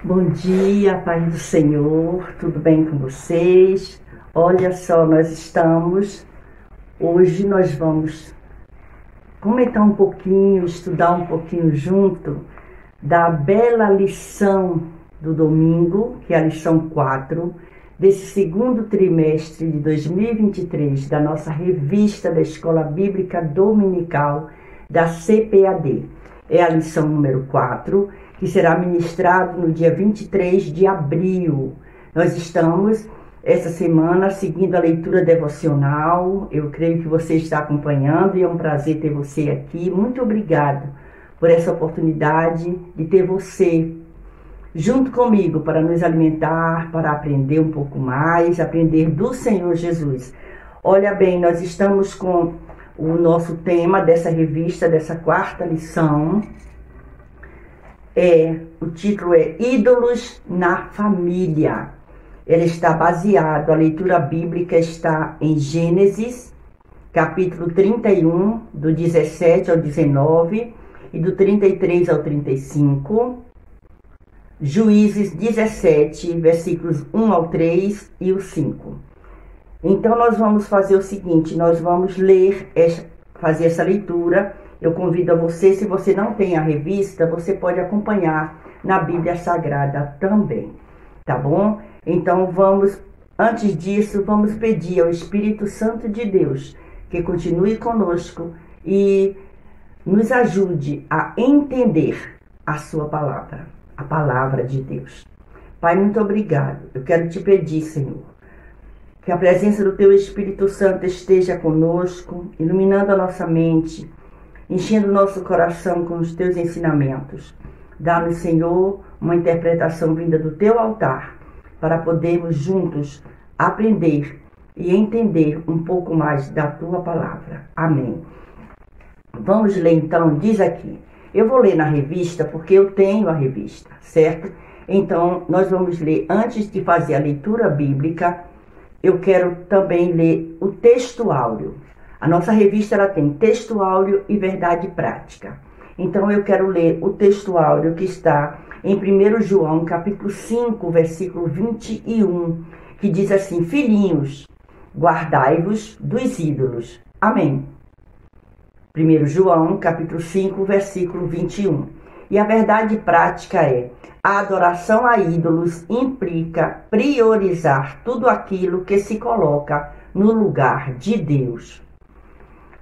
Bom dia, Pai do Senhor, tudo bem com vocês? Olha só, hoje nós vamos comentar um pouquinho, estudar um pouquinho junto da bela lição do domingo, que é a lição 4, desse segundo trimestre de 2023, da nossa revista da Escola Bíblica Dominical da CPAD. É a lição número 4, que será ministrado no dia 23 de abril. Nós estamos, essa semana, seguindo a leitura devocional. Eu creio que você está acompanhando e é um prazer ter você aqui. Muito obrigado por essa oportunidade de ter você junto comigo para nos alimentar, para aprender um pouco mais, aprender do Senhor Jesus. Olha bem, nós estamos com o nosso tema dessa revista, dessa quarta lição. O título é Ídolos na Família. Ele está baseado, a leitura bíblica está em Gênesis, capítulo 31, do 17 ao 19 e do 33 ao 35. Juízes 17, versículos 1 ao 3 e o 5. Então nós vamos fazer o seguinte, nós vamos fazer essa leitura. Eu convido a você, se você não tem a revista, você pode acompanhar na Bíblia Sagrada também, tá bom? Então antes disso, vamos pedir ao Espírito Santo de Deus que continue conosco e nos ajude a entender a sua palavra, a palavra de Deus. Pai, muito obrigado. Eu quero te pedir, Senhor, que a presença do teu Espírito Santo esteja conosco, iluminando a nossa mente, enchendo o nosso coração com os teus ensinamentos. Dá-nos, Senhor, uma interpretação vinda do teu altar, para podermos juntos aprender e entender um pouco mais da tua palavra. Amém. Vamos ler então, diz aqui. Eu vou ler na revista porque eu tenho a revista, certo? Então, nós vamos ler, antes de fazer a leitura bíblica, eu quero também ler o texto áureo. A nossa revista ela tem texto áureo e verdade prática. Então eu quero ler o texto áureo que está em 1 João, capítulo 5, versículo 21, que diz assim: Filhinhos, guardai-vos dos ídolos. Amém. 1 João, capítulo 5, versículo 21. E a verdade prática é: a adoração a ídolos implica priorizar tudo aquilo que se coloca no lugar de Deus.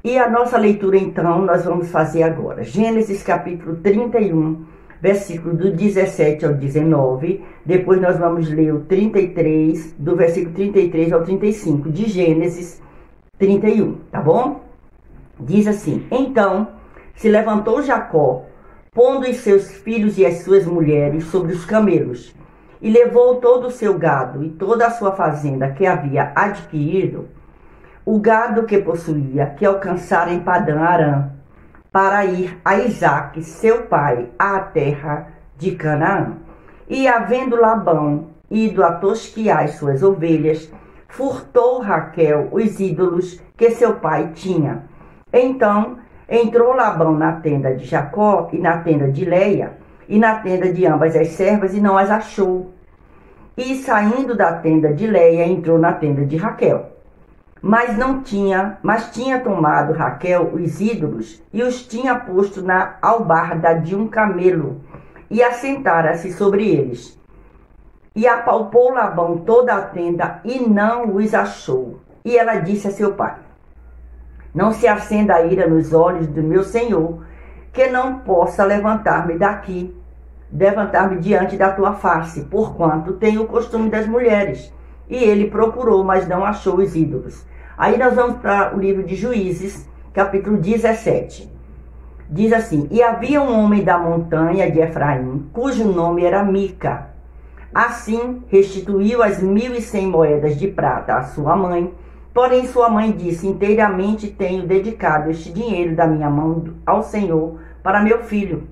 E a nossa leitura, então, nós vamos fazer agora. Gênesis, capítulo 31, versículo do 17 ao 19. Depois nós vamos ler o 33, do versículo 33 ao 35, de Gênesis 31, tá bom? Diz assim: Então se levantou Jacó, pondo os seus filhos e as suas mulheres sobre os camelos, e levou todo o seu gado e toda a sua fazenda que havia adquirido, o gado que possuía, que alcançara em Padã Arã, para ir a Isaque, seu pai, à terra de Canaã. E havendo Labão ido a tosquiar as suas ovelhas, furtou Raquel os ídolos que seu pai tinha. Então entrou Labão na tenda de Jacó e na tenda de Leia, e na tenda de ambas as servas, e não as achou. E saindo da tenda de Leia, entrou na tenda de Raquel. Mas tinha tomado Raquel os ídolos e os tinha posto na albarda de um camelo, e assentara-se sobre eles. E apalpou Labão toda a tenda e não os achou. E ela disse a seu pai: Não se acenda a ira nos olhos do meu senhor, que não possa levantar-me diante da tua face, porquanto tenho o costume das mulheres. E ele procurou, mas não achou os ídolos. Aí nós vamos para o livro de Juízes, capítulo 17. Diz assim: E havia um homem da montanha de Efraim, cujo nome era Mica. Assim restituiu as 1.100 moedas de prata à sua mãe. Porém sua mãe disse: Inteiramente tenho dedicado este dinheiro da minha mão ao Senhor para meu filho,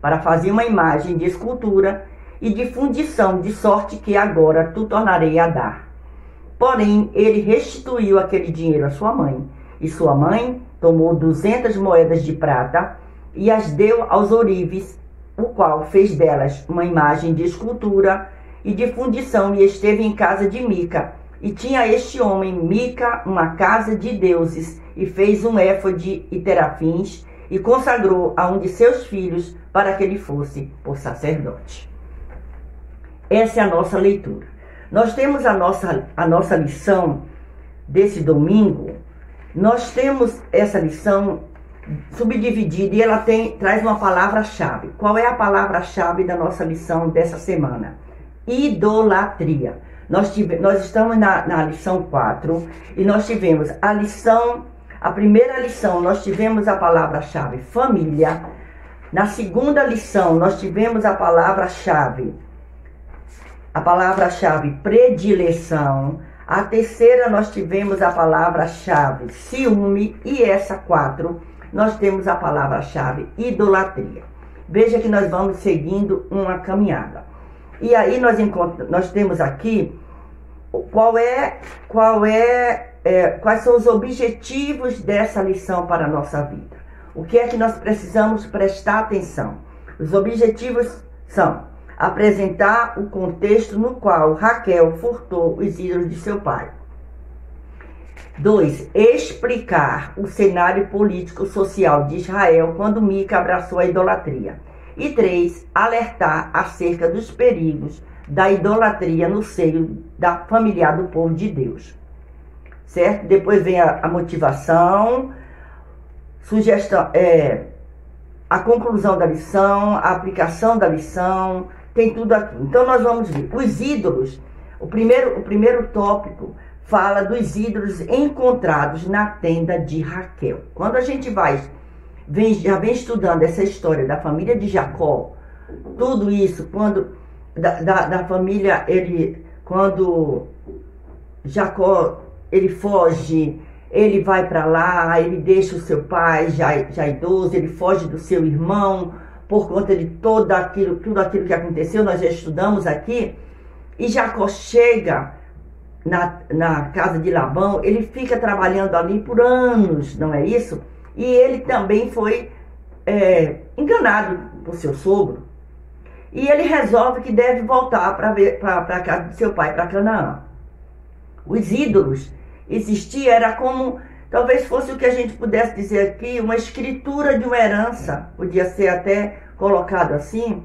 para fazer uma imagem de escultura e de fundição, de sorte que agora tu tornarei a dar. Porém, ele restituiu aquele dinheiro à sua mãe, e sua mãe tomou 200 moedas de prata e as deu aos ourives o qual fez delas uma imagem de escultura e de fundição, e esteve em casa de Mica. E tinha este homem, Mica, uma casa de deuses, e fez um éfode e terafins, e consagrou a um de seus filhos para que ele fosse por sacerdote. Essa é a nossa leitura. Nós temos a nossa lição desse domingo. Nós temos essa lição subdividida e ela traz uma palavra-chave. Qual é a palavra-chave da nossa lição dessa semana? Idolatria. Nós estamos na lição 4 e nós tivemos a primeira lição, nós tivemos a palavra-chave família. Na segunda lição, nós tivemos a palavra-chave predileção. A terceira, nós tivemos a palavra-chave ciúme. E essa 4, nós temos a palavra-chave idolatria. Veja que nós vamos seguindo uma caminhada. E aí nós temos aqui quais são os objetivos dessa lição para a nossa vida. O que é que nós precisamos prestar atenção? Os objetivos são apresentar o contexto no qual Raquel furtou os ídolos de seu pai. 2. Explicar o cenário político-social de Israel quando Mica abraçou a idolatria. E 3. Alertar acerca dos perigos da idolatria no seio familiar do povo de Deus. Certo? Depois vem a motivação, sugestão, a conclusão da lição, a aplicação da lição, tem tudo aqui. Então nós vamos ver os ídolos. O primeiro tópico fala dos ídolos encontrados na tenda de Raquel. Quando a gente já vem estudando essa história da família de Jacó, tudo isso, da família, quando Jacó, ele foge, ele vai para lá, ele deixa o seu pai já idoso, ele foge do seu irmão, por conta de tudo aquilo que aconteceu, nós já estudamos aqui, e Jacó chega na casa de Labão, ele fica trabalhando ali por anos, não é isso? E ele também foi enganado por seu sogro. E ele resolve que deve voltar para a casa de seu pai, para Canaã. Os ídolos existiam, era como, talvez fosse o que a gente pudesse dizer aqui, uma escritura de uma herança, podia ser até colocado assim.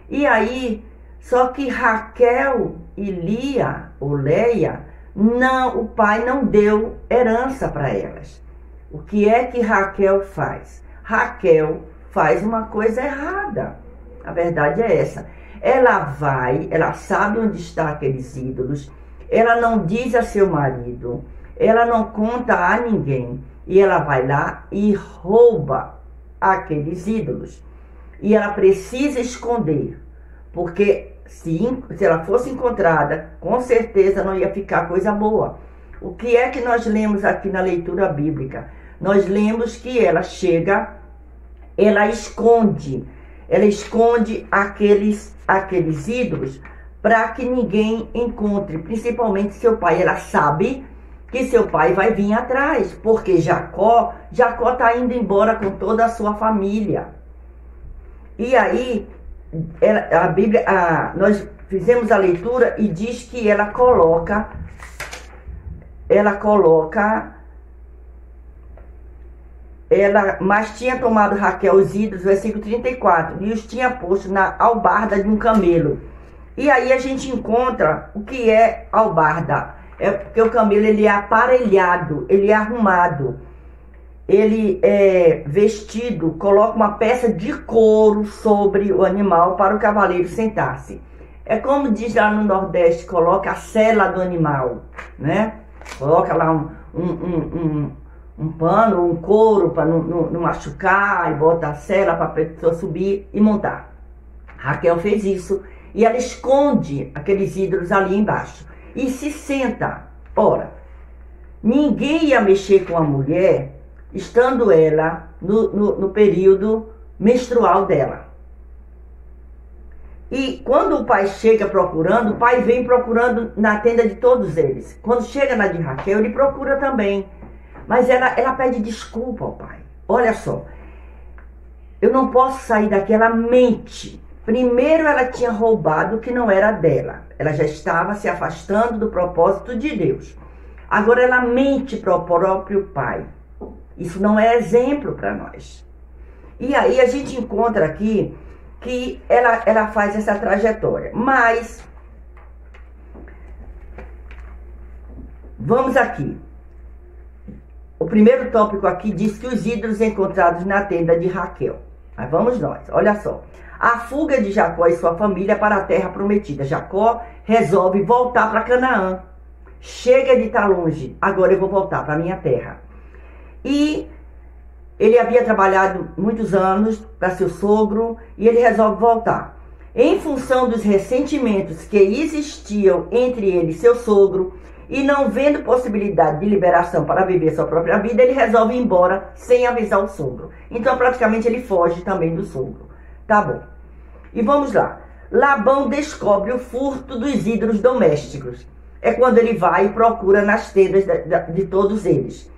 E aí, só que Raquel e Leia, o pai não deu herança para elas. O que é que Raquel faz? Raquel faz uma coisa errada. A verdade é essa. Ela sabe onde estão aqueles ídolos, ela não diz a seu marido, ela não conta a ninguém, e ela vai lá e rouba aqueles ídolos. E ela precisa esconder, porque se ela fosse encontrada, com certeza não ia ficar coisa boa. O que é que nós lemos aqui na leitura bíblica? Nós lemos que ela esconde aqueles ídolos para que ninguém encontre, principalmente seu pai. Ela sabe que seu pai vai vir atrás, porque Jacó está indo embora com toda a sua família. E aí, nós fizemos a leitura e diz que ela coloca, mas tinha tomado Raquel os ídolos, versículo 34, e os tinha posto na albarda de um camelo. E aí a gente encontra o que é albarda. É porque o camelo, ele é aparelhado, ele é arrumado, ele é vestido, coloca uma peça de couro sobre o animal para o cavaleiro sentar-se. É como diz lá no Nordeste, coloca a sela do animal, né? Coloca lá um pano, um couro para não machucar, e bota a sela para a pessoa subir e montar. Raquel fez isso e ela esconde aqueles ídolos ali embaixo e se senta. Ora, ninguém ia mexer com a mulher estando ela no período menstrual dela. E quando o pai chega procurando, o pai vem procurando na tenda de todos eles. Quando chega na de Raquel, ele procura também. Mas ela pede desculpa ao pai. Olha só, eu não posso sair daquela mente. Primeiro ela tinha roubado o que não era dela. Ela já estava se afastando do propósito de Deus. Agora ela mente para o próprio pai. Isso não é exemplo para nós. E aí a gente encontra aqui que ela faz essa trajetória. Mas, vamos aqui. O primeiro tópico aqui diz que os ídolos encontrados na tenda de Raquel. Mas vamos nós, olha só. A fuga de Jacó e sua família para a terra prometida. Jacó resolve voltar para Canaã. Chega de estar longe, agora eu vou voltar para a minha terra. E ele havia trabalhado muitos anos para seu sogro e ele resolve voltar. Em função dos ressentimentos que existiam entre ele e seu sogro, e não vendo possibilidade de liberação para viver sua própria vida, ele resolve ir embora sem avisar o sogro. Então, praticamente, ele foge também do sogro. Tá bom. E vamos lá. Labão descobre o furto dos ídolos domésticos. É quando ele vai e procura nas tendas de todos eles.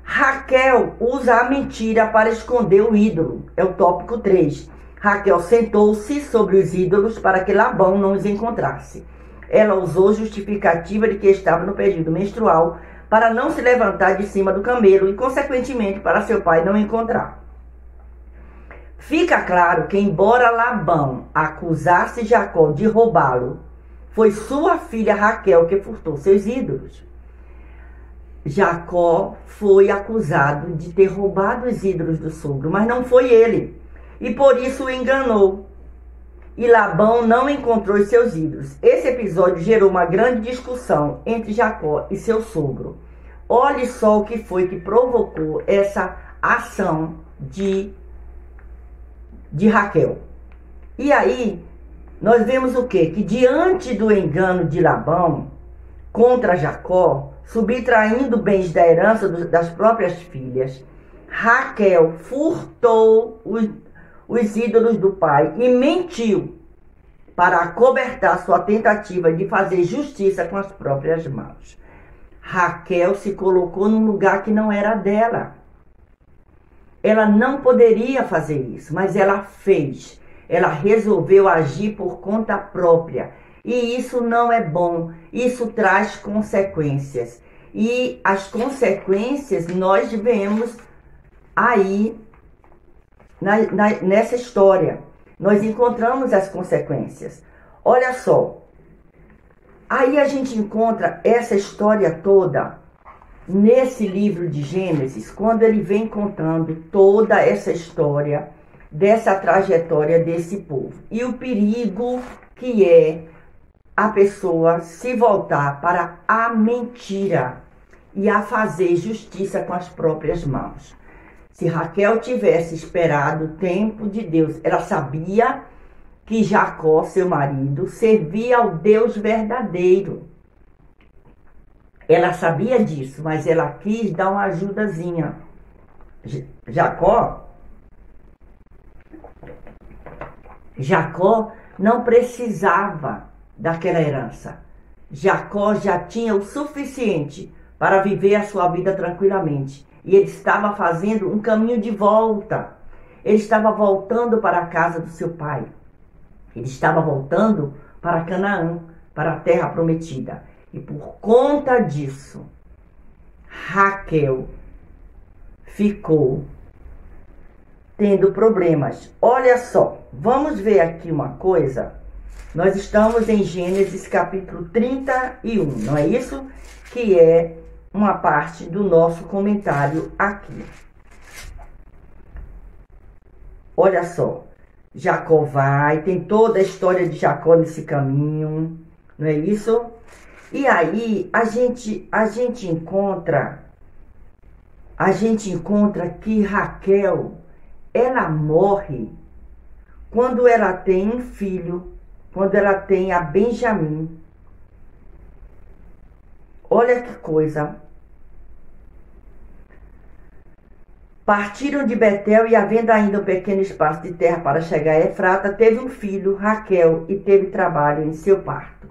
Raquel usa a mentira para esconder o ídolo. É o tópico 3. Raquel sentou-se sobre os ídolos para que Labão não os encontrasse. Ela usou justificativa de que estava no período menstrual para não se levantar de cima do camelo e, consequentemente, para seu pai não encontrar. Fica claro que, embora Labão acusasse Jacó de roubá-lo, foi sua filha Raquel que furtou seus ídolos. Jacó foi acusado de ter roubado os ídolos do sogro, mas não foi ele, e por isso o enganou. E Labão não encontrou os seus ídolos. Esse episódio gerou uma grande discussão entre Jacó e seu sogro. Olhe só o que foi que provocou essa ação de Raquel. E aí, nós vemos o quê? Que diante do engano de Labão contra Jacó, subtraindo bens da herança das próprias filhas, Raquel furtou os ídolos do pai e mentiu para acobertar sua tentativa de fazer justiça com as próprias mãos. Raquel se colocou num lugar que não era dela. Ela não poderia fazer isso, mas ela fez. Ela resolveu agir por conta própria. E isso não é bom. Isso traz consequências. E as consequências nós vemos aí nessa história. Nós encontramos as consequências. Olha só. Aí a gente encontra essa história toda nesse livro de Gênesis, quando ele vem contando toda essa história dessa trajetória desse povo. E o perigo que é a pessoa se voltar para a mentira e a fazer justiça com as próprias mãos. Se Raquel tivesse esperado o tempo de Deus, ela sabia que Jacó, seu marido, servia ao Deus verdadeiro. Ela sabia disso, mas ela quis dar uma ajudazinha. Jacó não precisava daquela herança. Jacó já tinha o suficiente para viver a sua vida tranquilamente. E ele estava fazendo um caminho de volta. Ele estava voltando para a casa do seu pai. Ele estava voltando para Canaã, para a terra prometida. E por conta disso, Raquel ficou tendo problemas. Olha só, vamos ver aqui uma coisa. Nós estamos em Gênesis capítulo 31, não é isso? Que é uma parte do nosso comentário aqui. Olha só, Jacó vai, tem toda a história de Jacó nesse caminho, não é isso? E aí a gente encontra que Raquel, ela morre quando ela tem um filho, quando ela tem a Benjamim. Olha que coisa. Partiram de Betel e, havendo ainda um pequeno espaço de terra para chegar a Efrata, teve um filho, Raquel, e teve trabalho em seu parto.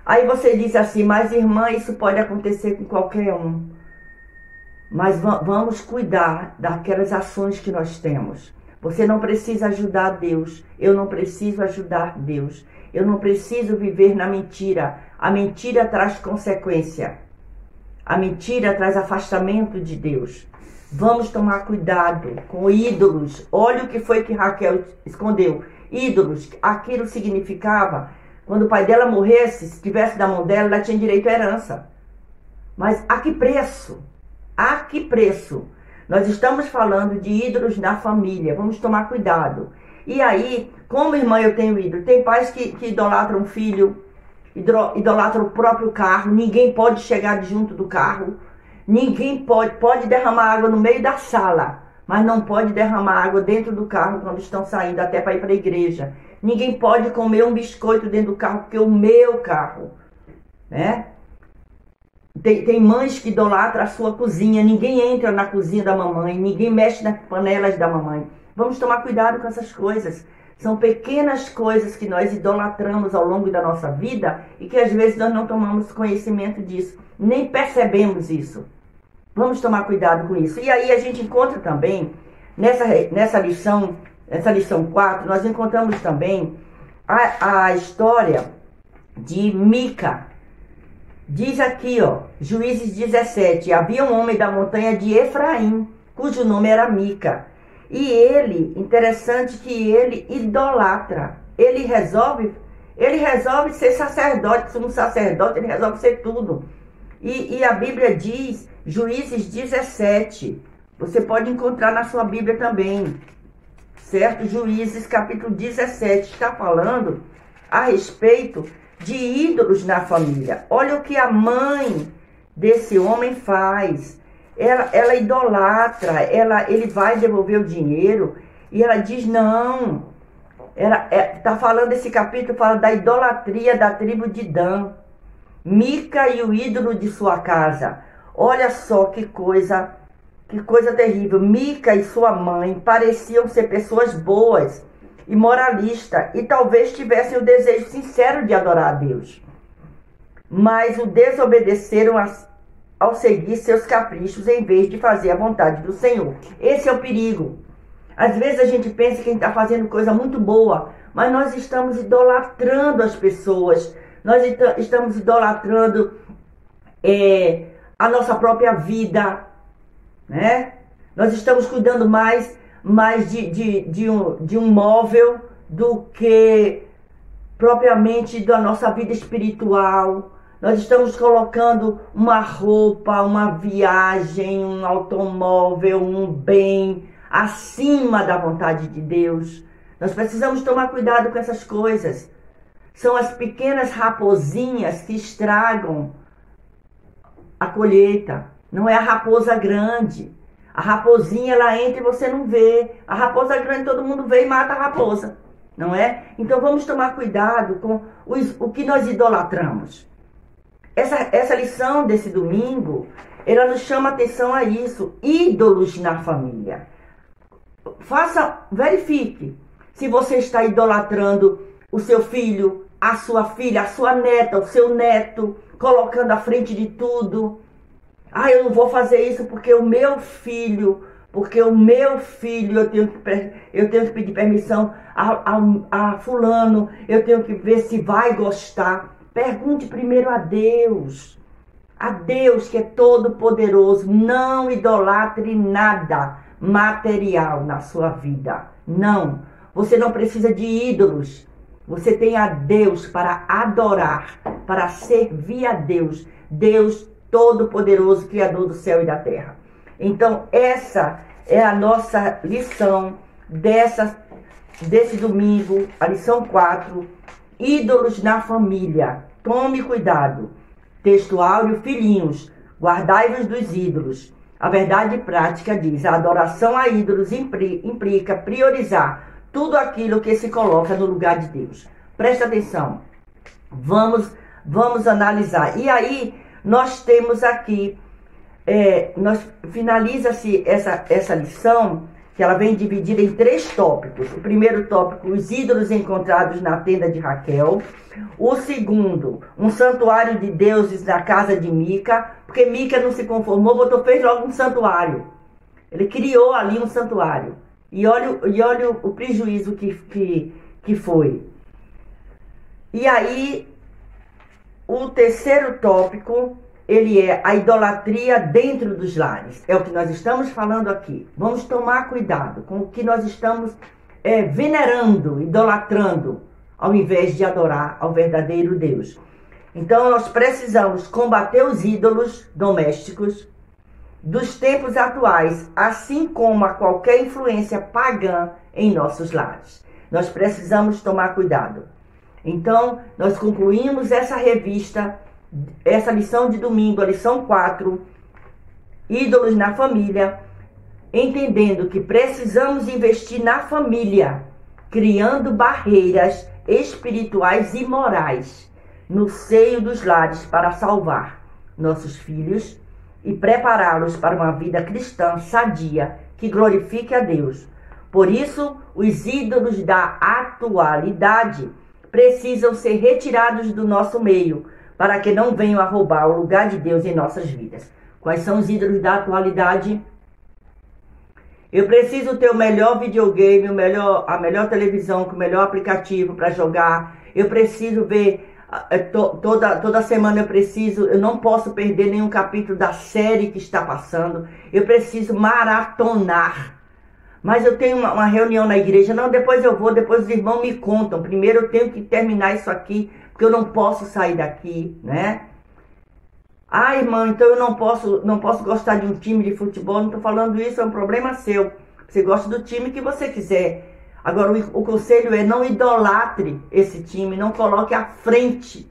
Aí você diz assim, mas irmã, isso pode acontecer com qualquer um. Mas vamos cuidar daquelas ações que nós temos. Você não precisa ajudar Deus. Eu não preciso ajudar Deus. Eu não preciso viver na mentira. A mentira traz consequência. A mentira traz afastamento de Deus. Vamos tomar cuidado com ídolos. Olha o que foi que Raquel escondeu. Ídolos, aquilo significava, quando o pai dela morresse, se estivesse na mão dela, ela tinha direito à herança. Mas a que preço? A que preço? Nós estamos falando de ídolos na família. Vamos tomar cuidado. E aí, como irmã eu tenho ídolo, tem pais que idolatram o filho, idolatram o próprio carro. Ninguém pode chegar junto do carro. Ninguém pode derramar água no meio da sala, mas não pode derramar água dentro do carro quando estão saindo até para ir para a igreja. Ninguém pode comer um biscoito dentro do carro, porque é o meu carro, né? Tem mães que idolatram a sua cozinha. Ninguém entra na cozinha da mamãe, ninguém mexe nas panelas da mamãe. Vamos tomar cuidado com essas coisas. São pequenas coisas que nós idolatramos ao longo da nossa vida e que às vezes nós não tomamos conhecimento disso, nem percebemos isso. Vamos tomar cuidado com isso. E aí a gente encontra também, nessa lição 4, nós encontramos também a história de Mica. Diz aqui, Juízes 17, havia um homem da montanha de Efraim, cujo nome era Mica. E ele, interessante que ele idolatra. Ele resolve ser sacerdote, um sacerdote, ele resolve ser tudo. E a Bíblia diz, Juízes 17, você pode encontrar na sua Bíblia também, certo? Juízes capítulo 17, está falando a respeito de ídolos na família. Olha o que a mãe desse homem faz. Ela idolatra, ele vai devolver o dinheiro e ela diz não. Tá falando, esse capítulo fala da idolatria da tribo de Dan. Mica e o ídolo de sua casa. Olha só que coisa terrível. Mica e sua mãe pareciam ser pessoas boas e moralistas e talvez tivessem o desejo sincero de adorar a Deus. Mas o desobedeceram ao seguir seus caprichos em vez de fazer a vontade do Senhor. Esse é o perigo. Às vezes a gente pensa que a gente está fazendo coisa muito boa, mas nós estamos idolatrando as pessoas, nós estamos idolatrando a nossa própria vida, né? Nós estamos cuidando mais de um móvel do que propriamente da nossa vida espiritual. Nós estamos colocando uma roupa, uma viagem, um automóvel, um bem acima da vontade de Deus. Nós precisamos tomar cuidado com essas coisas. São as pequenas raposinhas que estragam a colheita. Não é a raposa grande. A raposinha, ela entra e você não vê. A raposa grande todo mundo vê e mata a raposa, não é? Então vamos tomar cuidado com o que nós idolatramos. Essa lição desse domingo, ela nos chama atenção a isso. Ídolos na família. Verifique se você está idolatrando o seu filho, a sua filha, a sua neta, o seu neto, colocando à frente de tudo. Eu não vou fazer isso porque o meu filho, eu tenho que pedir permissão a fulano, eu tenho que ver se vai gostar. Pergunte primeiro a Deus que é todo poderoso. Não idolatre nada material na sua vida. Não, você não precisa de ídolos. Você tem a Deus para adorar, para servir a Deus. Deus Todo-Poderoso, Criador do céu e da terra. Então, essa é a nossa lição desse domingo, a lição 4, ídolos na família. Tome cuidado. Texto áureo, filhinhos, guardai-vos dos ídolos. A verdade prática diz, a adoração a ídolos implica priorizar tudo aquilo que se coloca no lugar de Deus. Presta atenção. Vamos analisar. E aí, nós temos aqui, finaliza-se essa lição, que ela vem dividida em 3 tópicos. O primeiro tópico, os ídolos encontrados na tenda de Raquel. O segundo, um santuário de deuses na casa de Mica, Porque Mica não se conformou, fez logo um santuário. Ele criou ali um santuário. E olha o prejuízo que foi. E aí, o terceiro tópico, ele é a idolatria dentro dos lares. É o que nós estamos falando aqui. Vamos tomar cuidado com o que nós estamos venerando, idolatrando, ao invés de adorar ao verdadeiro Deus. Então, nós precisamos combater os ídolos domésticos dos tempos atuais, assim como a qualquer influência pagã em nossos lares. Nós precisamos tomar cuidado. Então, nós concluímos essa revista, essa lição de domingo, a lição 4, Ídolos na Família, entendendo que precisamos investir na família, criando barreiras espirituais e morais no seio dos lares para salvar nossos filhos e prepará-los para uma vida cristã sadia que glorifique a Deus. Por isso, os ídolos da atualidade precisam ser retirados do nosso meio, para que não venham a roubar o lugar de Deus em nossas vidas. Quais são os ídolos da atualidade? Eu preciso ter o melhor videogame, a melhor televisão, com o melhor aplicativo para jogar. Eu preciso ver toda semana, eu não posso perder nenhum capítulo da série que está passando. Eu preciso maratonar. Mas eu tenho uma reunião na igreja. Não, depois eu vou, depois os irmãos me contam. Primeiro eu tenho que terminar isso aqui, porque eu não posso sair daqui, né? Ah, irmão, então eu não posso gostar de um time de futebol. Não estou falando isso, é um problema seu. Você gosta do time que você quiser. Agora, o conselho é: não idolatre esse time, não coloque à frente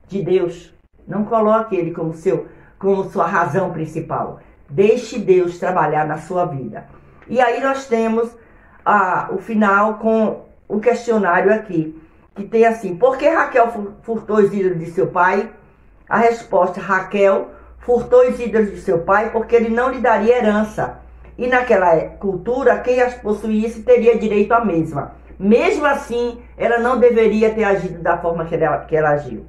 de Deus. Não coloque ele como sua razão principal. Deixe Deus trabalhar na sua vida. E aí nós temos o final com o questionário aqui, que tem assim: por que Raquel furtou os ídolos de seu pai? A resposta: Raquel furtou os ídolos de seu pai porque ele não lhe daria herança. E naquela cultura, quem as possuísse teria direito à mesma. Mesmo assim, ela não deveria ter agido da forma que ela agiu.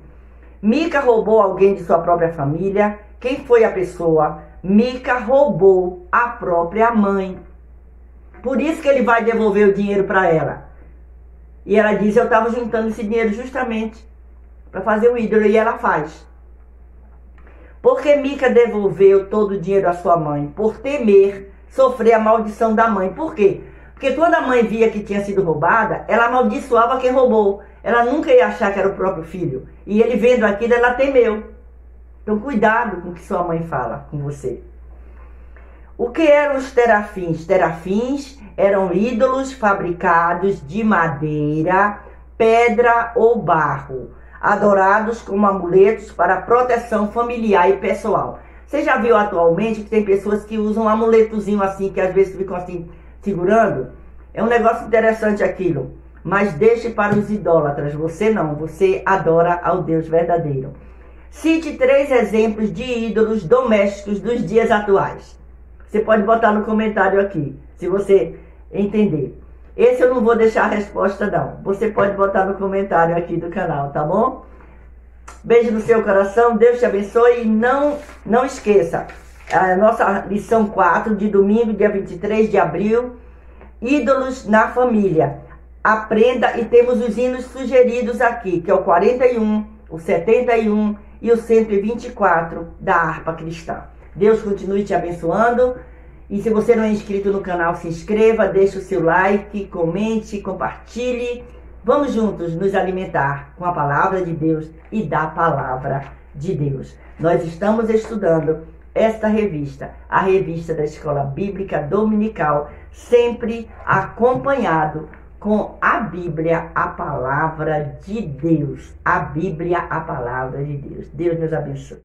Mica roubou alguém de sua própria família. Quem foi a pessoa? Mica roubou a própria mãe. Por isso que ele vai devolver o dinheiro para ela. E ela diz: eu estava juntando esse dinheiro justamente para fazer o ídolo. E ela faz. Por que Mica devolveu todo o dinheiro à sua mãe? Por temer sofrer a maldição da mãe. Por quê? Porque quando a mãe via que tinha sido roubada, ela amaldiçoava quem roubou. Ela nunca ia achar que era o próprio filho. E ele, vendo aquilo, ela temeu. Então, cuidado com o que sua mãe fala com você. O que eram os terafins? Terafins eram ídolos fabricados de madeira, pedra ou barro, adorados como amuletos para proteção familiar e pessoal. Você já viu atualmente que tem pessoas que usam um amuletozinho assim, que às vezes ficam assim, segurando? É um negócio interessante aquilo. Mas deixe para os idólatras. Você não, você adora ao Deus verdadeiro. Cite 3 exemplos de ídolos domésticos dos dias atuais. Você pode botar no comentário aqui, se você entender. Esse eu não vou deixar a resposta não. Você pode botar no comentário aqui do canal, tá bom? Beijo no seu coração, Deus te abençoe. E não esqueça, a nossa lição 4 de domingo, dia 23 de abril, ídolos na família. Aprenda, e temos os hinos sugeridos aqui, que é o 41, o 71 e o 124 da harpa cristã. Deus continue te abençoando. E se você não é inscrito no canal, se inscreva, deixe o seu like, comente, compartilhe. Vamos juntos nos alimentar com a palavra de Deus e da palavra de Deus. Nós estamos estudando esta revista, a revista da Escola Bíblica Dominical, sempre acompanhado com a Bíblia, a palavra de Deus. A Bíblia, a palavra de Deus. Deus nos abençoe.